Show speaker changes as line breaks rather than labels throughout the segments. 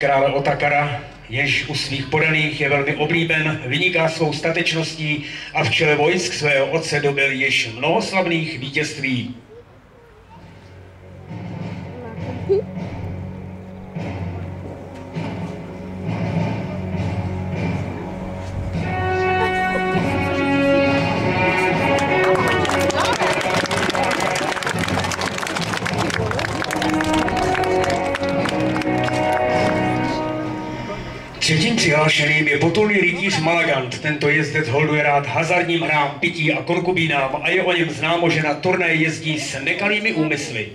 Krále Otakara, jež u svých podaných je velmi oblíben, vyniká svou statečností a v čele vojsk svého otce dobyl již mnoho slavných vítězství. Třetím přihlášeným je potulný rytíř Malagant. Tento jezdec holduje rád hazardním hrám, pití a konkubínám a je o něm známo, že na turnaje jezdí s nekalými úmysly.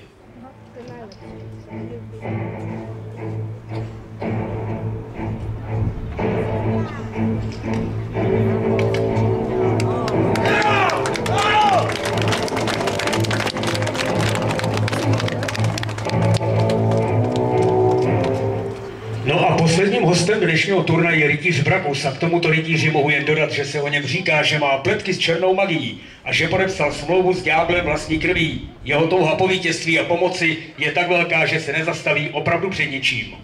No a posledním hostem dnešního turnaje je rytíř Brakus a k tomuto rytíři mohu jen dodat, že se o něm říká, že má pletky s černou magií a že podepsal smlouvu s ďáblem vlastní krví. Jeho touha po vítězství a pomoci je tak velká, že se nezastaví opravdu před ničím.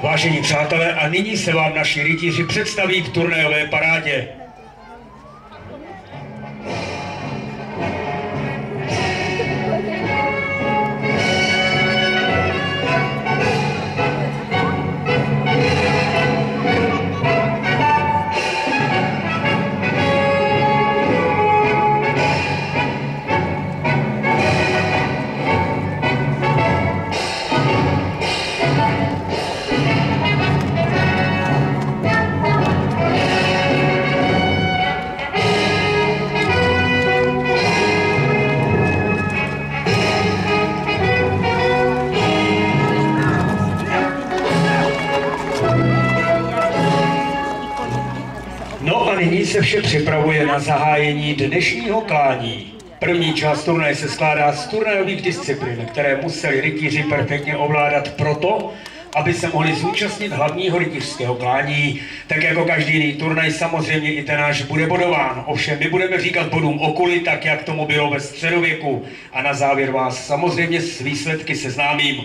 Vážení přátelé, a nyní se vám naši rytíři představí v turnajové parádě. No a nyní se vše připravuje na zahájení dnešního klání. První část turnaje se skládá z turnajových disciplín, které museli rytíři perfektně ovládat proto, aby se mohli zúčastnit hlavního rytířského klání. Tak jako každý jiný turnaj samozřejmě i ten náš bude bodován. Ovšem my budeme říkat bodům okuly, tak jak tomu bylo ve středověku. A na závěr vás samozřejmě s výsledky seznámím.